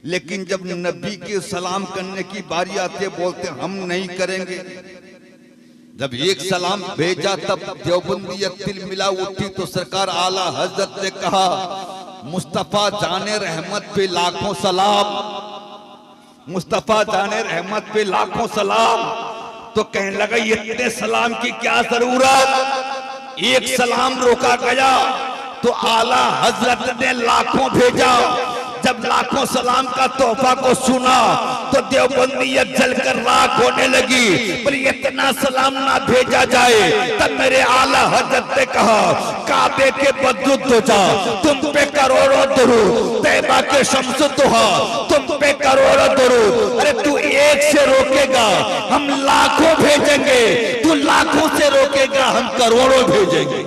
लेकिन जब नबी के सलाम करने की बारी आती है बोलते हम नहीं करेंगे। जब एक सलाम भेजा तब देवबंदियत तिल मिला उठी तो सरकार आला हजरत ने कहा मुस्तफा जाने रहमत पे लाखों सलाम, मुस्तफा जाने रहमत पे लाखों सलाम। तो कहने लगा इतने सलाम की क्या जरूरत, एक सलाम रोका गया तो आला हजरत ने लाखों भेजा। जब लाखों सलाम का तोहफा को सुना तो देवबंदियत जलकर राख होने लगी। पर इतना सलाम ना भेजा जाए। तब मेरे आला हजरत ने कहा काबे के बदरुद हो जा, तुम पे करोड़ों दुरूद, तैबा के शम्स दुहा तुम पे करोड़ों दुरूद। अरे तू एक से रोकेगा हम लाखों भेजेंगे, तू लाखों से रोकेगा हम करोड़ों भेजेंगे।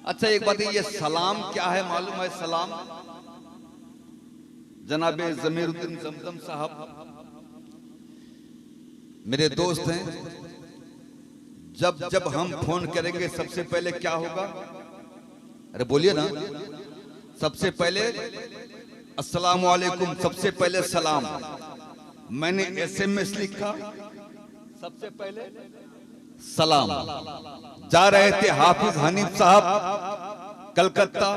अच्छा एक बात ये सलाम क्या है मालूम है? सलाम जनाबे जमीरुद्दीन जमजम साहब मेरे दोस्त हैं। जब जब हम फोन करेंगे सबसे पहले क्या होगा? अरे बोलिए ना, सबसे पहले अस्सलाम वालेकुम, सबसे पहले सलाम। मैंने SMS लिखा, सबसे पहले सलाम। जा रहे थे हाफिज हनीफ साहब कलकत्ता,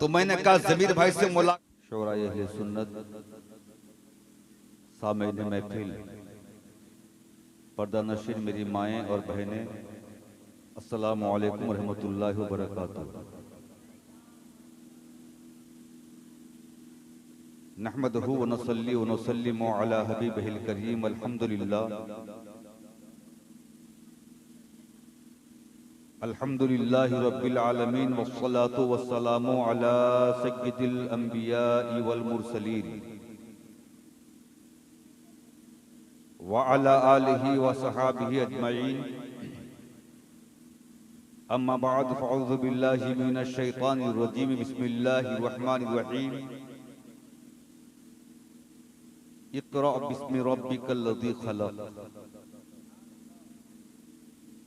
तो मैंने कहा जमीर भाई से मुलाकात। शोराए अहले सुन्नत, सामईन महफिल, पर्दा नशीन मेरी माएँ और बहनें, अस्सलामु अलैकुम रहमतुल्लाहि व बरकातुहू। नहमदुहु व नसल्ली व नुसल्लिमु अला हबीबिहिल करीम, अल्हम्दुलिल्लाह अल्हम्दुलिल्लाहि रब्बिल आलमीन वस्सलातु वस्सलामु अला सय्यिदिल अंबिया'i वल मुरसलीन व अला आलिहि व सहाबिहि अजमईन। अम्मा बाद फअऊज़ु बिल्लाहि मिनश शैतानिर रजीम, बिस्मिल्लाहिर रहमानिर रहीम। इक़रा बिस्मि रब्बिकल लज़ी खलक़।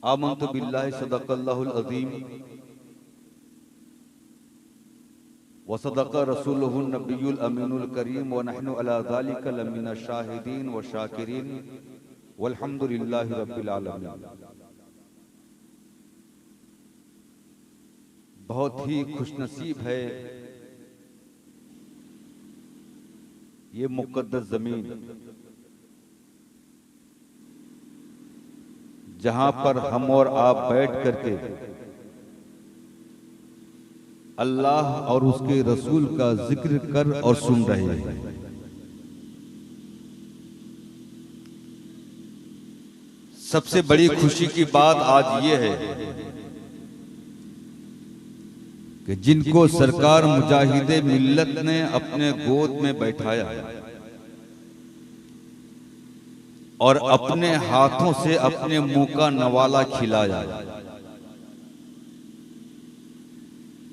आमन्तु बिल्लाहि सदक़ल्लाहुल अज़ीम व सदक़ रसूलुहुन नबियुल अमीनुल करीम व नहनु अला ज़ालिका लमिनश शाहिदीन व शाकिरीन वल्हम्दुलिल्लाहि रब्बिल आलमीन। बहुत ही खुशनसीब है ये मुक़द्दस ज़मीन जहां पर हम और आप बैठ करके अल्लाह और उसके रसूल का जिक्र कर और सुन रहे हैं। सबसे बड़ी खुशी की बात आज ये है कि जिनको सरकार मुजाहिदे मिल्लत ने अपने गोद में बैठाया और अपने हाथों से अपने मुंह का नवाला खिलाया,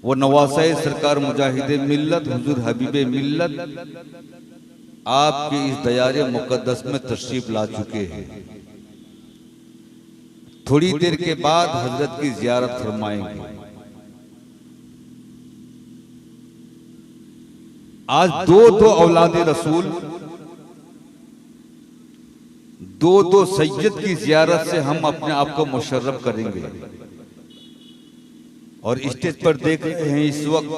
वो नवासाए सरकार मुजाहिदे मिल्लत हुजूर हबीबे मिल्लत आपके इस दयारे मुकद्दस में तशरीफ ला चुके हैं। थोड़ी देर के बाद हजरत की जियारत फरमाएंगे। आज दो औलादे रसूल, दो सैयद की जियारत से हम अपने आप को मुशर्रफ करेंगे। और स्टेज पर देख रहे हैं इस वक्त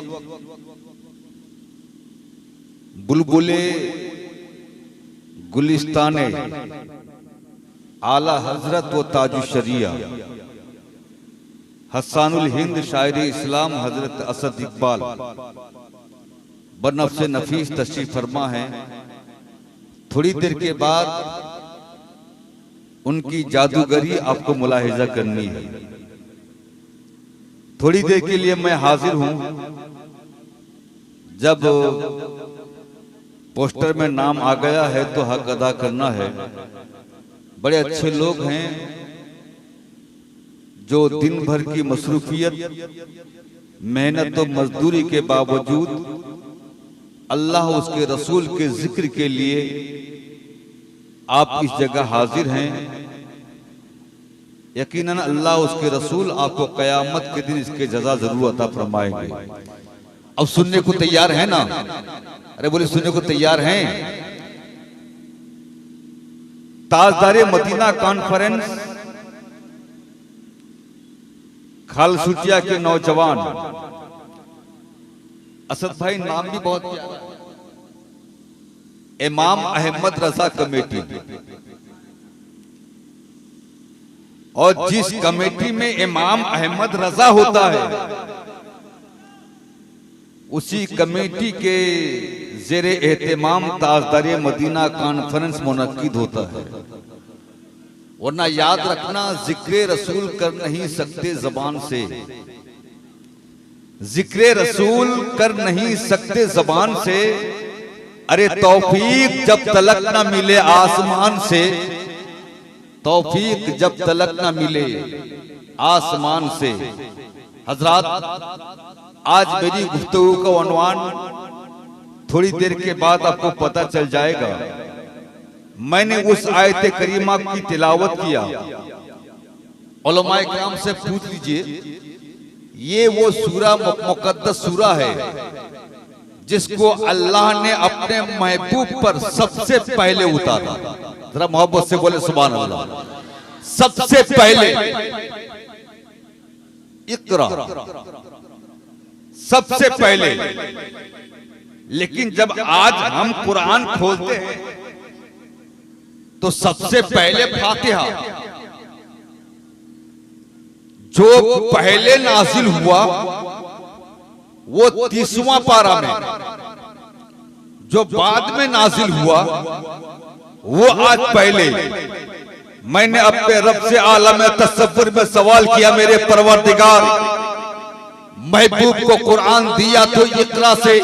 बुलबुले गुलिस्ताने आला हजरत व ताजु शरिया हसानुल हिंद शायर इस्लाम हजरत असद इकबाल बनफ्स नफीस तशरीफ फरमा है। थोड़ी देर के बाद उनकी जादूगरी आपको मुलाहिजा करनी है। थोड़ी देर के लिए मैं हाजिर हूं। जब पोस्टर में नाम आ गया है तो हक अदा करना है। बड़े अच्छे लोग हैं जो दिन भर की मसरूफियत, मेहनत और मजदूरी के बावजूद अल्लाह उसके रसूल के जिक्र के लिए आप इस जगह हाजिर हैं। यकीनन अल्लाह उसके रसूल आपको कयामत के दिन इसके जजा जरूर अता फरमाएंगे। अब सुनने को तैयार है ना? अरे बोले सुनने को तैयार हैं? ताजदारे मदीना कॉन्फ्रेंस खालसूचिया के नौजवान, असद भाई नाम भी बहुत प्यारा, इमाम अहमद रजा कमेटी, और जिस कमेटी में इमाम अहमद रजा होता है उसी कमेटी के जेरे एहतमाम ताजदारे मदीना कॉन्फ्रेंस मुनक्किद होता है। वरना याद रखना, जिक्र रसूल कर नहीं सकते जबान से, जिक्र रसूल कर नहीं सकते जबान से, अरे तौफीक जब तलक ना मिले आसमान से, तौफीक जब तलक ना मिले आसमान से। हजरात, आज मेरी गुफ्तगू का उन्वान थोड़ी देर के बाद आपको पता चल जाएगा। मैंने उस आयत करीमा की तिलावत किया, उलमाए किराम से पूछ लीजिए, ये वो सूरा मुकद्दस सूरा है जिसको अल्लाह ने अपने महबूब पर सबसे पहले उतारा। जरा मोहब्बत से बोले सुभान अल्लाह। सबसे पहले इकरा, सबसे पहले। लेकिन जब आज हम कुरान खोलते हैं तो सबसे पहले फातिहा, जो पहले नाजिल हुआ वो 30वां पारा में, जो बाद में नाजिल हुआ वो आज पहले। मैंने अपने रब से आलम तसव्वुर में सवाल किया, मेरे परवरदिगार, महबूब को कुरान दिया तो इकरा से,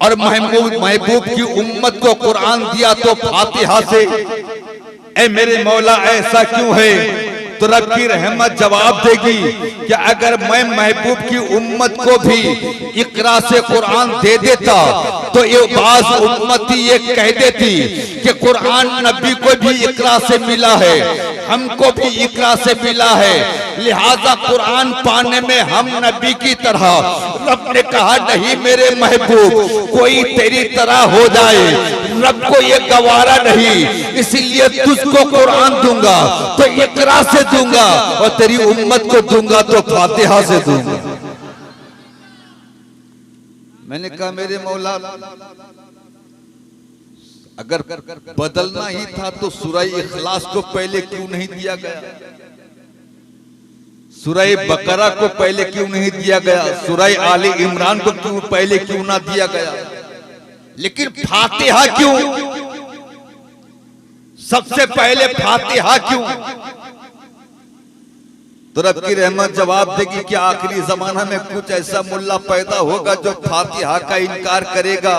और महबूब की उम्मत को कुरान दिया तो फातिहा से। ए मेरे मौला, ऐसा क्यों है? तो रब की रहमत जवाब देगी कि अगर मैं महबूब की उम्मत को भी इकरा से कुरान दे देता तो ये बाज उम्मती ये कह देती कि कुरान नबी को भी इकरा से मिला है, हमको भी इकरा से मिला है, लिहाजा कुरान पाने में हम नबी की तरह। रब ने कहा नहीं मेरे महबूब, कोई तेरी तरह हो जाए रब को ये गवारा नहीं, इसलिए तुझको कुरान दूंगा तो इकरा से दूंगा, और तेरी उम्मत को दूंगा तो फातिहा से दूंगा। मैंने कहा मेरे मौला, अगर बदलना ही था तो सूरह इखलास को पहले क्यों नहीं दिया गया? सूरह बकरा को पहले क्यों नहीं दिया गया? सूरह आले इमरान को क्यों पहले क्यों ना दिया गया? लेकिन फातिहा क्यों? सबसे पहले फातिहा क्यों? तो रब की रहमत जवाब देगी कि आखिरी जमाना में कुछ ऐसा मुल्ला पैदा होगा जो फातिहा का इनकार करेगा।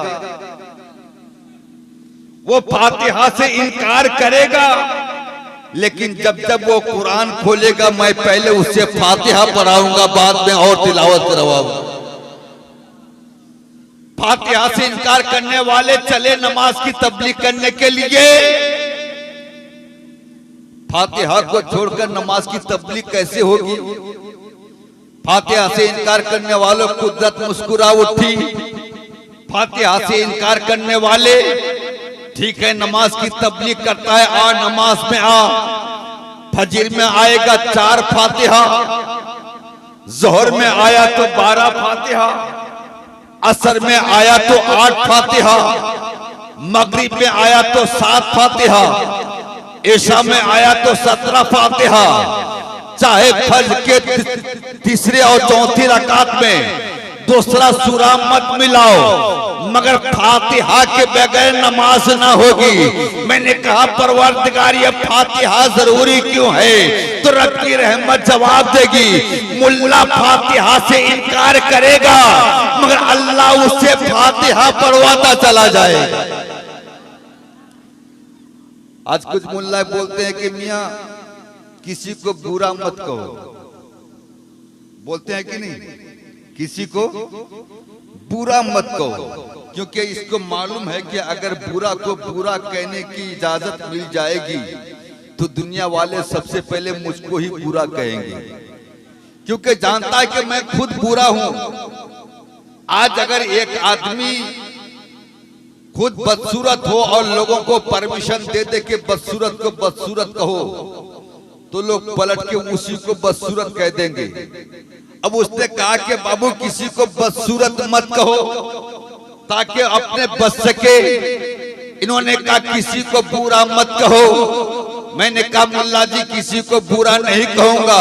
वो फातिहा से इनकार करेगा, लेकिन जब जब वो कुरान खोलेगा मैं पहले उससे फातिहा पढ़ाऊंगा, बाद में और तिलावत करवाऊंगा। फातिहा से इनकार करने वाले चले नमाज की तबलीग करने के लिए, फातिहा को छोड़कर नमाज की तबलीग कैसे होगी? फातिहा से इनकार करने वालों को कुदरत मुस्कुरा उठी। फातिहा से इनकार करने वाले, ठीक है नमाज की तबलीग करता है, आ नमाज में आ, फजर में आएगा 4 फातिहा, जोहर में आया तो 12 फातिहा, असर में आया तो 8 फातिहा, मगरिब में आया तो 7 फातिहा, ईशा में आया तो 17 फातिहा। चाहे फज्र के तीसरे और चौथी रकात में दूसरा सूरा मत मिलाओ, मगर फातिहा के बगैर नमाज ना होगी। मैंने कहा परवरदिगार ये फातिहा जरूरी क्यों है? तो रब की रहमत जवाब देगी, मुल्ला फातिहा से इनकार करेगा मगर अल्लाह उससे फातिहा पढ़वाता चला जाएगा। आज कुछ मुल्ला बोलते हैं कि मियां किसी को बुरा मत कहो, बोलते हैं कि नहीं, किसी को बुरा मत कहो, क्योंकि इसको मालूम है कि अगर बुरा को बुरा कहने की इजाजत मिल जाएगी तो दुनिया वाले सबसे पहले मुझको ही बुरा कहेंगे, क्योंकि जानता है कि मैं खुद बुरा हूं। आज अगर एक आदमी खुद बदसूरत हो और लोगों को परमिशन दे दे के बदसूरत को बदसूरत कहो, तो लोग पलट के उसी को बदसूरत कह देंगे। अब उसने कहा कि बाबू किसी को बदसूरत मत कहो ताकि अपने बच सके। इन्होंने कहा किसी को बुरा मत कहो। मैंने कहा मुल्ला जी किसी को बुरा नहीं कहूंगा,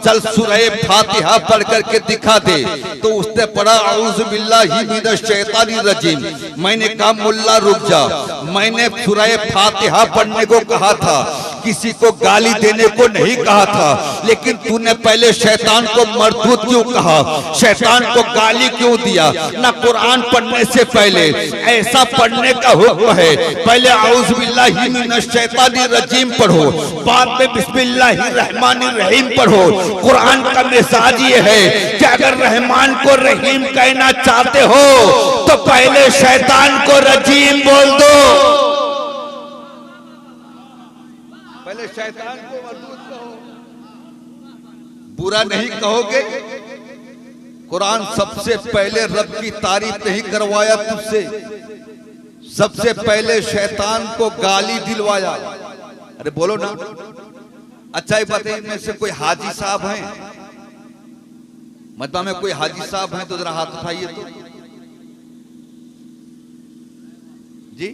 चल सूरह फातिहा पढ़ करके दिखा दे। तो उसने पढ़ा औज़ु बिल्लाहि मिनश शैतानिर रजीम। मैंने कहा मुल्ला रुक जा, मैंने सूरह फातिहा पढ़ने को कहा था, किसी को गाली देने को नहीं कहा था, लेकिन तूने पहले शैतान को मरदूद क्यों कहा, शैतान को गाली क्यों दिया? ना कुरान पढ़ने से पहले ऐसा पढ़ने का हुक्म है, पहले औज़ु बिल्लाहि मिनश शैतानिर रजीम पढ़ो, बाद में बिस्मिल्लाहिर रहमानिर रहीम पढ़ो। कुरान का मिजाज ये है कि अगर रहमान को रहीम कहना चाहते हो तो पहले शैतान को रजीम बोल दो। पहले शैतान को मरदूद कहो, बुरा नहीं कहोगे। कुरान सबसे पहले रब की तारीफ नहीं करवाया तुझसे, सबसे पहले शैतान को गाली दिलवाया। अरे बोलो ना। अच्छा ये बताइए, इनमें से कोई हाजी साहब हैं? मतलब में कोई हाजी साहब हैं तो जरा हाथ उठाइए तो। जी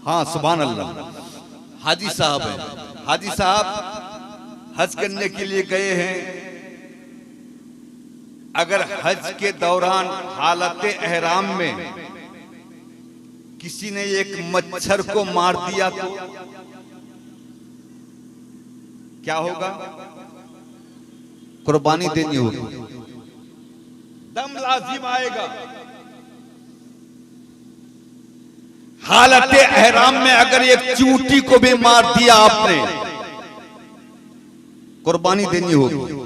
हाँ, सुभान अल्लाह, हाजी साहब हैं। हाजी साहब हज करने के लिए गए हैं। अगर हज के दौरान हालत एहराम में किसी ने एक मच्छर को मार दिया तो क्या होगा? कुर्बानी देनी होगी, दम लाजिम आएगा। हालत एहराम में अगर एक चूंटी को भी मार दिया आपने, कुर्बानी देनी होगी।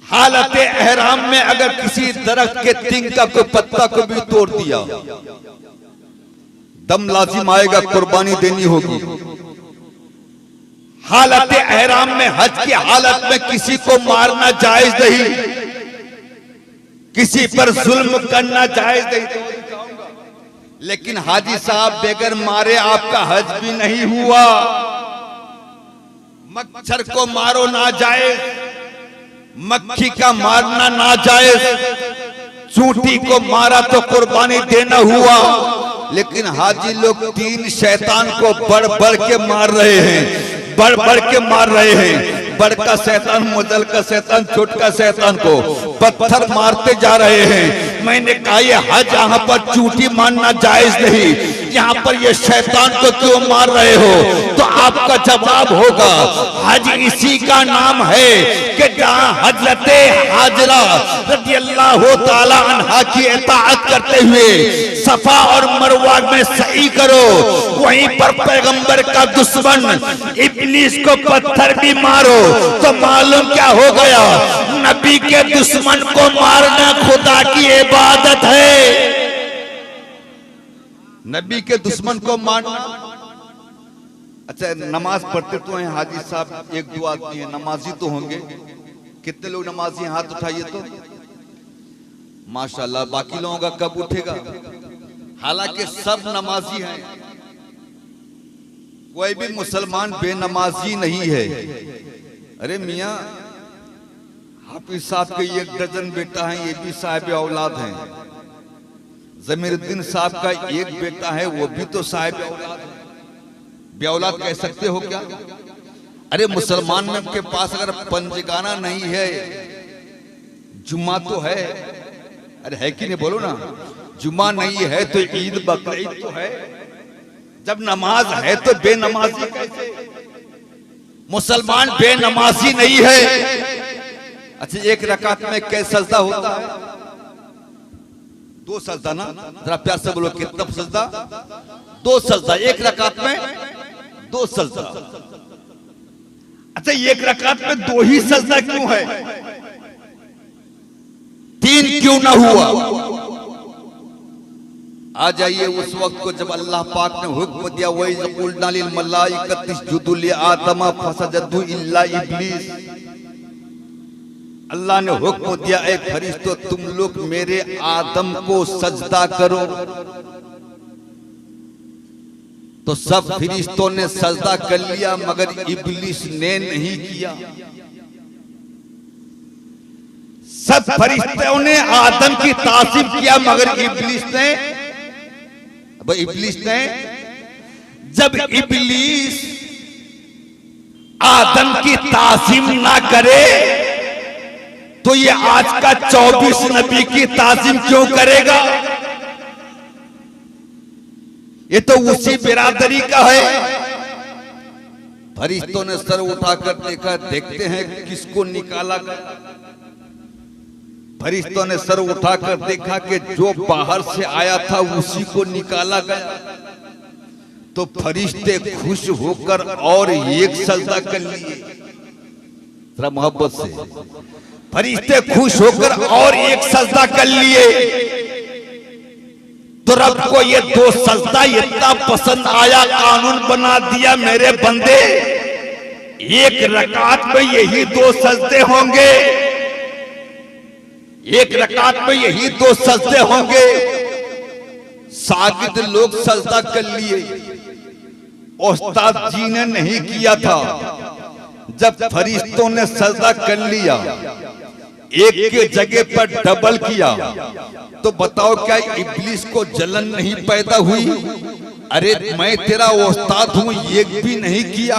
हालत एहराम में अगर किसी दरख्त के तिनका को पत्ता को भी तोड़ दिया, दम लाजिम आएगा, कुर्बानी देनी होगी। हालत एहराम में हज की हालत में किसी को मारना जायज नहीं, किसी पर जुल्म करना जायज नहीं। लेकिन हाजी साहब बगैर मारे आपका हज भी नहीं हुआ। मच्छर को मारो ना जायज, मक्खी का मारना नाजायज, चूंटी को मारा तो कुर्बानी देना हुआ। लेकिन हाजी लोग तीन शैतान को बढ़ बढ़ के मार रहे हैं, बढ़ बढ़ के मार रहे हैं। बड़का शैतान, मुदल का शैतान, छोटका शैतान को पत्थर मारते जा रहे हैं। मैंने कहा ये हज यहाँ पर चूंटी मारना जायज नहीं, यहाँ पर ये शैतान को क्यों मार रहे हो? तो आपका जवाब होगा हज इसी का नाम है कि जहाँ हजरते हाजरा रज़ियल्लाहु ताला अन्हा की इताअत करते हुए सफा और मरवा में सही करो, वहीं पर पैगंबर का दुश्मन इब्लीस को पत्थर भी मारो, तो मालूम क्या हो गया? नबी के दुश्मन को मारना खुदा की इबादत है। नबी के दुश्मन को मारना। अच्छा, नमाज पढ़ते तो हैं हाजी साहब, एक दो आदमी है, नमाजी तो होंगे। कितने लोग नमाजी हैं? हाथ उठाइए तो। माशाल्लाह। बाकी लोगों का कब उठेगा? हालांकि सब नमाजी हैं, कोई भी मुसलमान बेनमाजी नहीं है। अरे मियाँ, हाफिज साहब के एक दर्जन बेटा है, ये भी साहिब औलाद हैं। जमीरुद्दीन साहब का एक बेटा है, वो भी तो साहिब औलाद है। बे औलाद कह सकते हो क्या? अरे मुसलमान में के पास अगर पंजगाना नहीं है, जुम्मा तो है। अरे है कि नहीं? बोलो ना। जुम्मा नहीं है तो ईद बकरीद तो है। जब नमाज है तो बेनमाजी कैसे? मुसलमान बेनमाजी नहीं है। अच्छा, एक रकात में कै सजदा होता है? 2 सजदा ना? जरा प्यार से बोलो, कितना सजदा? 2 सजदा एक रकात में, 2 सजदा। अच्छा, एक रकात में 2 ही सजदा क्यों है? 3 क्यों ना हुआ? आ जाइए उस वक्त को जब अल्लाह पाक ने हुक्म दिया, वही क़ुलना लिल मलाइकति इसजुदू लि आदम फसजदू इल्ला इब्लीस। अल्लाह ने हुक्म दिया, ऐ फरिश्तों तुम लोग मेरे आदम को सजदा करो। तो सब फरिश्तों ने सजदा कर लिया, मगर इब्लीस ने नहीं किया। सब फरिश्तों ने आदम की तासीम किया, मगर इब्लीस ने जब इब्लीस आदम की तासीम ना करे तो ये आज का 24 नबी की तासीम क्यों करेगा? ये तो उसी बिरादरी का है। फरिश्तों ने सर उठाकर देखा, देखते हैं किसको निकाला गया। फरिश्तों ने सर उठाकर देखा कि जो बाहर से आया था उसी को निकाला गया। तो फरिश्ते खुश होकर और एक सजदा कर लिए। जरा मोहब्बत से, फरिश्ते खुश होकर और एक सजदा कर लिए। तो रब को ये दो सजदा इतना पसंद आया, कानून बना दिया, मेरे बंदे एक रकात में यही दो सजदे होंगे, एक रकात में यही दो सजदे होंगे। सागिद लोग सजदा कर लिए, उस्ताद जी ने नहीं किया था। जब फरिश्तों ने सजदा कर लिया, एक के जगह पर डबल किया, तो बताओ क्या इब्लीस को जलन नहीं पैदा हुई? अरे मैं तेरा उस्ताद हूं, एक भी नहीं किया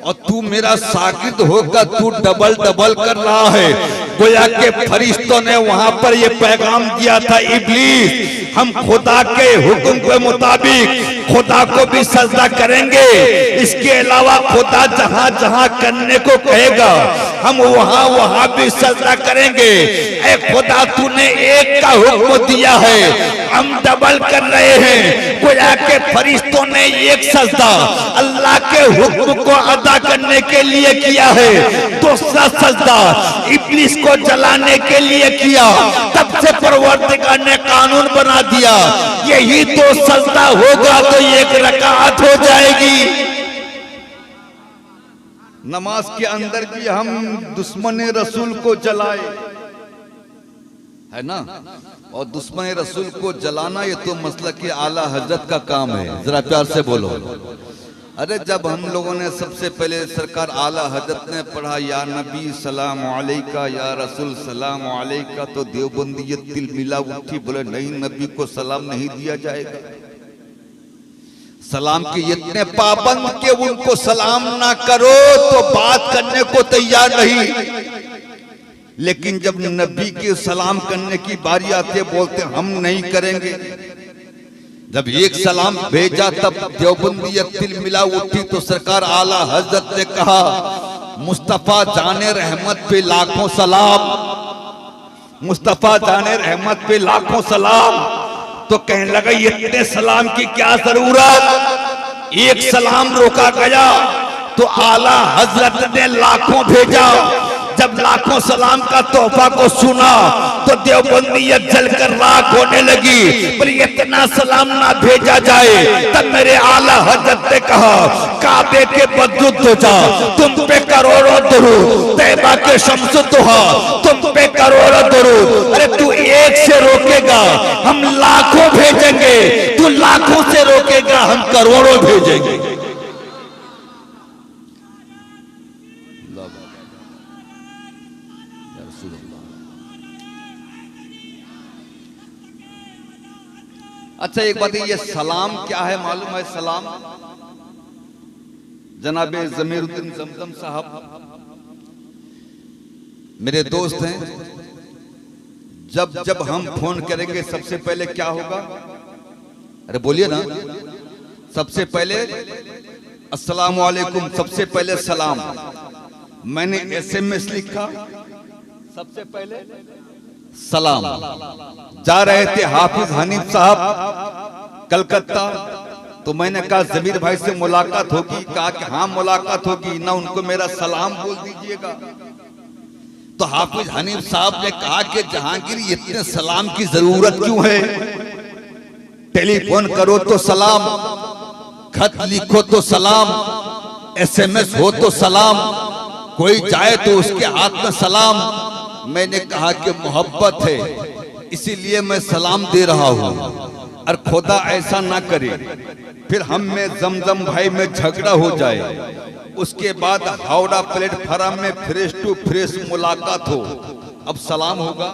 और तू मेरा सागिद होगा, तू डबल डबल कर रहा है। गोया के फरिश्तों ने वहां पर ये पैगाम दिया था, इब्लीस हम खुदा के हुक्म के मुताबिक खुदा को भी सजदा करेंगे, इसके अलावा खुदा जहां जहां करने को कहेगा हम वहां वहां भी सजदा करेंगे। ऐ खुदा तूने एक का हुक्म दिया है, हम डबल कर रहे हैं। गोया के फरिश्तों ने एक सजदा अल्लाह के हुक्म को अदा करने के लिए किया है, दूसरा सजदा इब्लीस को जलाने के लिए किया। तब से परवरदिगार ने कानून बना दिया, यही तो सजदा होगा तो एक रकात हो जाएगी। नमाज के अंदर भी हम दुश्मन रसूल को जलाए, है ना? और दुश्मन रसूल को जलाना ये तो मसलक के आला हजरत का काम है। जरा प्यार से बोलो। अरे जब हम लोगों ने सबसे पहले सरकार आला हजरत ने पढ़ा या नबी सलाम अलैका या रसूल सलाम अलैका, तो देवबंदी तिल मिला उठी, बोले नहीं नबी को सलाम नहीं दिया जाएगा। सलाम के इतने पाबंद के उनको सलाम ना करो तो बात करने को तैयार नहीं। लेकिन जब नबी के सलाम करने की बारी आती है, बोलते हम नहीं करेंगे। जब एक सलाम भेजा तब देवबंदियत तिल मिला उठी। तो सरकार आला हजरत ने कहा, मुस्तफा जाने रहमत पे लाखों सलाम, मुस्तफा जाने रहमत पे लाखों सलाम। तो कहने लगा इतने सलाम की क्या जरूरत, एक सलाम रोका गया तो आला हजरत ने लाखों भेजा। जब लाखों सलाम का तोहफा को सुना तो देवबंदियत जलकर राख होने लगी। पर इतना सलाम ना भेजा जाए। तब मेरे आला हजरत ने कहा, काबे के बदरुद हो जा, तुम पे करोड़ों दुरूद, तैबा के शम्स दुहा, तुम पे करोड़ों दुरूद। अरे तू एक से रोकेगा हम लाखों भेजेंगे, तू लाखों से रोकेगा हम करोड़ों भेजेंगे। अच्छा एक बात, ये सलाम क्या है मालूम है? सलाम जनाबे जमीरुद्दीन जमजम साहब मेरे दोस्त हैं। जब जब हम फोन करेंगे सबसे पहले क्या होगा? अरे बोलिए ना। सबसे पहले अस्सलाम वालेकुम, सबसे पहले सलाम। मैंने SMS लिखा, सबसे पहले सलाम। जा रहे थे हाफिज हनीफ साहब कलकत्ता, तो मैंने कहा जमीर भाई से मुलाकात होगी। कहा कि हाँ मुलाकात होगी ना, उनको मेरा सलाम बोल दीजिएगा। तो हाफिज हनीफ साहब ने कहा कि जहांगीर इतने सलाम की जरूरत क्यों है? टेलीफोन करो तो सलाम, खत लिखो तो सलाम, SMS हो तो सलाम, कोई जाए तो उसके हाथ में सलाम। मैंने कहा कि मोहब्बत है इसीलिए मैं सलाम दे रहा हूं, और खुदा ऐसा ना करे फिर हम में जमजम भाई में झगड़ा हो जाए, उसके बाद हावड़ा प्लेटफार्म में फेस टू फेस मुलाकात हो। अब सलाम होगा?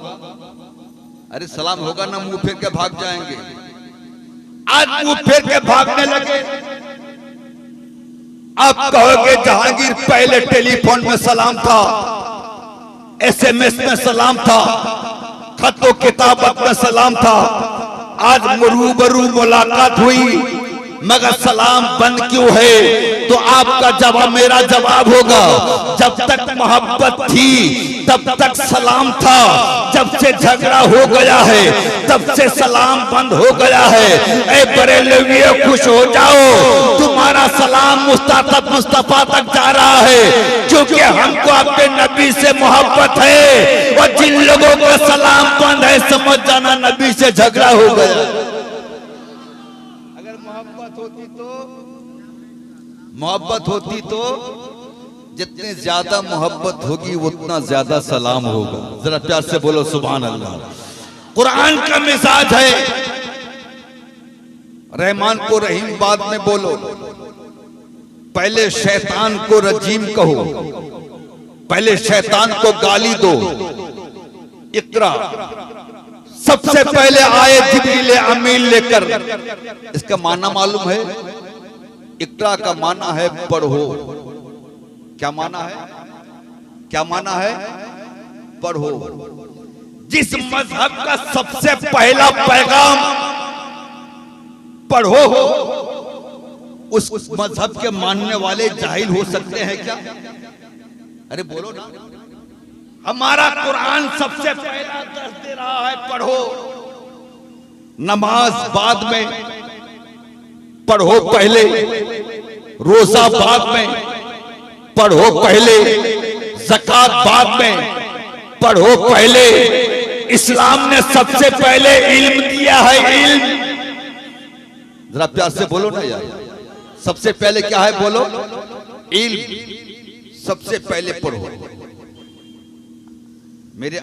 अरे सलाम होगा ना मुंह फेर के भाग जाएंगे। आज मुंह फेर के भागने लगे। आप कहोगे जहांगीर पहले टेलीफोन में सलाम था, SMS में सलाम था, खतो किताबत में सलाम था, आज रूबरू मुलाकात हुई मगर सलाम बंद क्यों है? तो आपका जवाब मेरा जवाब होगा, जब तक मोहब्बत थी तब तक सलाम था, जब से झगड़ा हो गया है तब से सलाम बंद हो गया है। ऐ बरेलवियों खुश हो जाओ, तुम्हारा सलाम मुस्तफा तक जा रहा है, क्योंकि हमको अपने नबी से मोहब्बत है। और जिन लोगों का सलाम बंद है समझ जाना नबी से झगड़ा हो गया। मोहब्बत होती तो जितने ज्यादा मोहब्बत होगी उतना ज्यादा सलाम होगा। जरा प्यार से बोलो सुभान अल्लाह। कुरान का मिजाज है, रहमान को रहीम बाद में बोलो, पहले शैतान को रजीम कहो, पहले शैतान को गाली दो। इकरा सबसे पहले आए जिब्रील अमीन लेकर। इसका माना मालूम है? इकरा का माना है पढ़ो। क्या माना है? क्या माना है? पढ़ो। जिस मजहब का सबसे पहला पैगाम पढ़ो हो, उस मजहब के मानने वाले जाहिल हो सकते हैं क्या? अरे बोलो ना। हमारा कुरान सबसे पहला दर्ज दे रहा है पढ़ो। नमाज बाद में, पढ़ो पहले। रोजा बाद में, पढ़ो पहले। ज़कात बाद में, पढ़ो पहले। इस्लाम ने सबसे पहले इल्म दिया है, इल्म। जरा प्यार से बोलो ना यार, सबसे पहले क्या है बोलो? इल्म। सबसे पहले पढ़ो। मेरे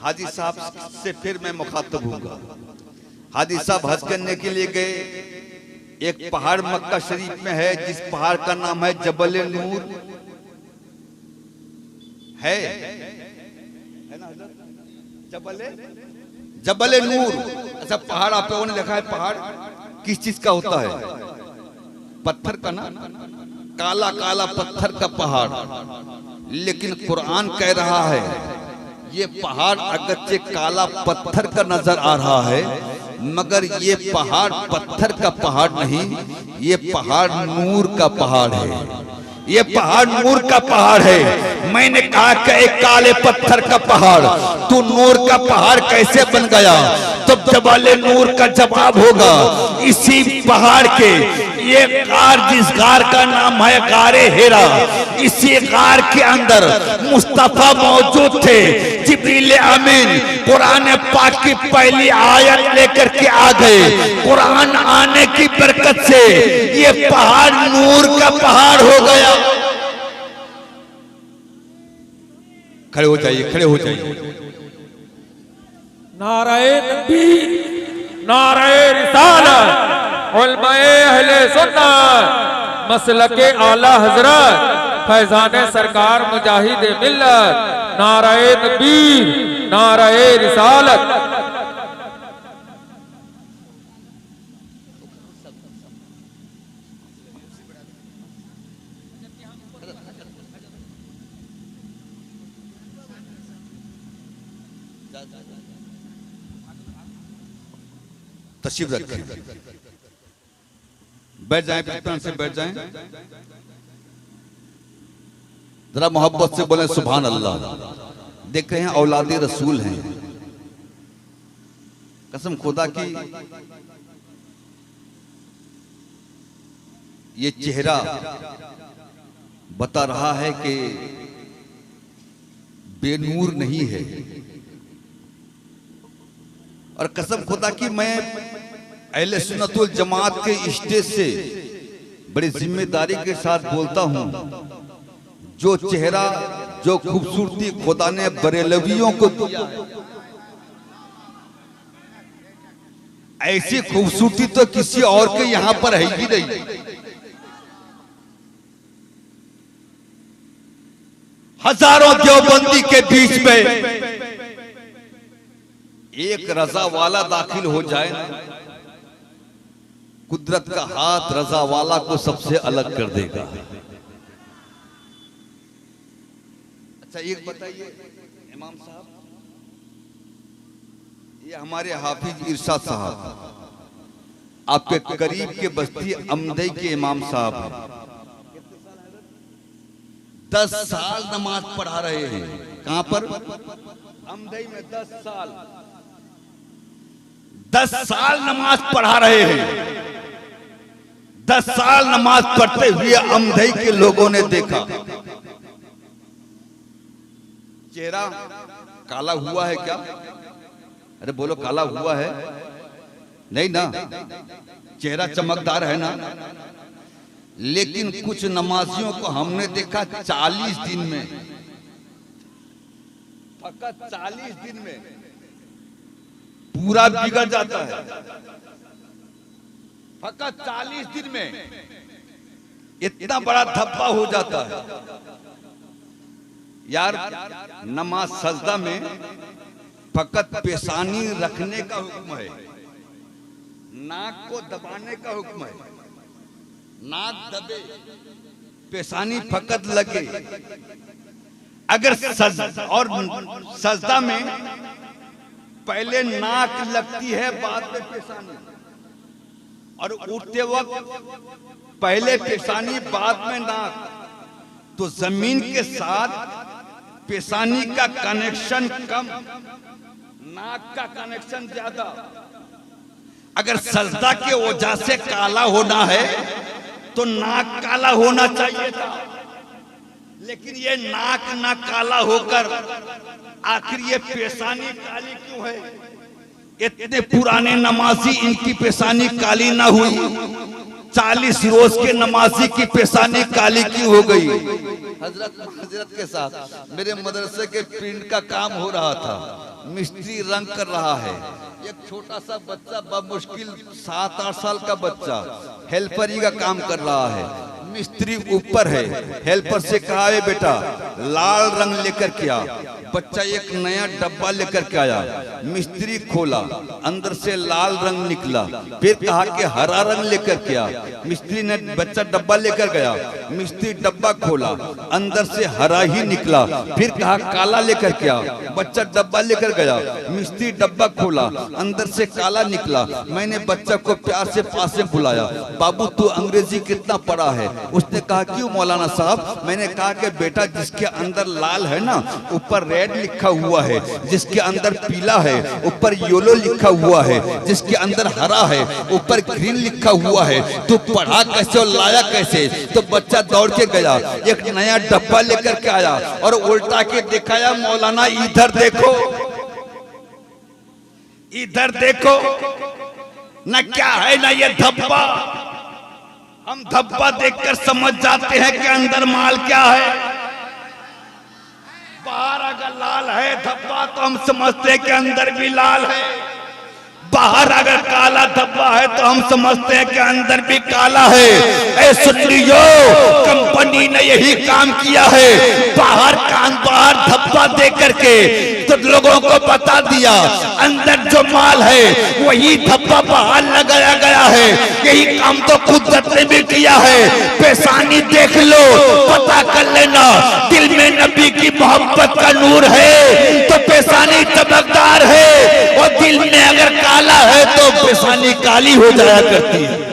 हाजी साहब से फिर मैं मुखातब हूंगा। हाजी साहब हज करने के लिए गए। एक पहाड़ मक्का शरीफ में है, जिस पहाड़ का नाम है जबल नूर है ना? जबल नूर। अच्छा, पहाड़ आप लोगों ने देखा है? पहाड़ किस चीज का होता है? पत्थर का ना, काला काला पत्थर का पहाड़। लेकिन कुरान कह रहा है ये पहाड़ अगरचे काला पत्थर का नजर आ रहा है, मगर ये पहाड़ पत्थर का पहाड़ नहीं, ये पहाड़ नूर का पहाड़ है। ये पहाड़ नूर का पहाड़ है। मैंने कहा कि एक काले पत्थर का पहाड़ तू नूर का पहाड़ कैसे बन गया? तो जबाले नूर का जवाब होगा, इसी पहाड़ के ये गार, जिस गार का नाम है गारे हेरा, इसी गार के अंदर मुस्तफा मौजूद थे। जिब्रील अमीन कुरान पाक की पहली आयत लेकर के आ गए। कुरान आने की बरकत से ये पहाड़ नूर का पहाड़ हो गया। खड़े हो जाइए, खड़े हो जाइए। नाराए तकबीर, नाराए रिसालत, उलमाए अहले सुन्नत, मसलके आला हजरत, फैजाने सरकार मुजाहिद मिल्लत। नाराए तकबीर, नाराए रिसालत। तशरीफ रखें, बैठ जाएं, इत्मीनान से बैठ जाएं। जरा मोहब्बत से बोले सुभान अल्लाह। देख रहे हैं औलादे रसूल हैं। कसम खुदा की ये चेहरा बता रहा है कि बेनूर नहीं है। और कसम खुदा की मैं अहले सुन्नतुल जमात के स्टेज से बड़ी जिम्मेदारी के साथ बोलता हूं, जो चेहरा जो खूबसूरती खुदा ने बरेलवियों को दिया है, ऐसी खूबसूरती तो किसी और के यहां पर है ही नहीं। हजारों देवबंदी के बीच में एक रजा वाला दाखिल हो जाए ना, कुदरत का हाथ रजा वाला को सबसे अलग कर देगा। अच्छा एक बताइए इमाम साहब, ये हमारे हाफिज इरशाद साहब आपके करीब के बस्ती अमदई के इमाम साहब हैं, 10 साल नमाज पढ़ा रहे हैं। कहां पर? अमदई में 10 साल नमाज पढ़ा रहे हैं। 10 साल नमाज पढ़ते हुए अमदई के लोगों ने देखा चेहरा काला हुआ है क्या? अरे बोलो काला हुआ है? नहीं ना, चेहरा चमकदार है ना। लेकिन कुछ नमाजियों को हमने देखा 40 दिन में, फकत 40 दिन में पूरा बिगड़ जाता है। फकत 40 दिन में इतना बड़ा धब्बा हो जाता है। यार नमाज सजदा में फकत पेशानी रखने का हुक्म है, नाक को दबाने का हुक्म है। नाक दबे, पेशानी फकत लगे। अगर सजदा में पहले नाक लगती है बाद में पेशानी, और उठते वक्त पहले पेशानी बाद में नाक, तो जमीन के साथ पेशानी का कनेक्शन कम, नाक का कनेक्शन ज्यादा। अगर सजदा के वजह से काला होना है तो नाक काला होना चाहिए था, लेकिन ये नाक ना काला होकर आखिर ये पेशानी काली क्यों है? इतने पुराने नमाजी इनकी पेशानी काली ना हुई, 40 रोज के नमाजी की पेशानी काली क्यों हो गई? हजरत के साथ मेरे मदरसे के प्रिंट का काम हो रहा था, मिस्त्री रंग कर रहा है। एक छोटा सा बच्चा बमुश्किल 7-8 साल का बच्चा हेल्परी का काम कर रहा है। मिस्त्री ऊपर है, हेल्पर से कहा है बेटा लाल रंग लेकर के आ। बच्चा एक नया डब्बा लेकर के आया, मिस्त्री खोला, अंदर से लाल रंग निकला। फिर कहा कि हरा रंग लेकर के आ। मिस्त्री ने बच्चा डब्बा लेकर गया, मिस्त्री डब्बा खोला, अंदर से हरा ही निकला। फिर कहा काला लेकर के आ। बच्चा डब्बा लेकर गया, मिस्त्री डब्बा खोला, अंदर से काला निकला। मैंने बच्चा को प्यार से पास में बुलाया, बाबू तू अंग्रेजी कितना पढ़ा है? उसने कहा क्यों मौलाना साहब? मैंने कहा कि बेटा जिसके अंदर लाल है ना ऊपर रेड लिखा हुआ है, जिसके अंदर पीला है ऊपर येलो लिखा हुआ है, जिसके अंदर हरा है ऊपर ग्रीन लिखा हुआ है। तू पढ़ा कैसे और लाया कैसे? तो बच्चा दौड़ के गया, एक नया डब्बा लेकर के आया और उल्टा के दिखाया, मौलाना इधर देखो, इधर देखो ना क्या है ना ये धब्बा। हम धब्बा देखकर समझ जाते हैं कि अंदर माल क्या है। बाहर अगर लाल है धब्बा तो हम समझते हैं कि अंदर भी लाल है। बाहर अगर काला धब्बा है तो हम समझते हैं कि अंदर भी काला है। ऐ सुनियो, कंपनी ने यही काम किया है, बाहर धब्बा दे करके तो लोगों को बता दिया अंदर जो माल है वही धब्बा बाहर लगाया गया है। यही काम तो कुदरत ने भी किया है। पेशानी देख लो, पता कर लेना दिल में नबी की मोहब्बत का नूर है तो पेशानी चमकदार है, और दिल में अगर काला है तो पेशानी काली हो जाया करती है।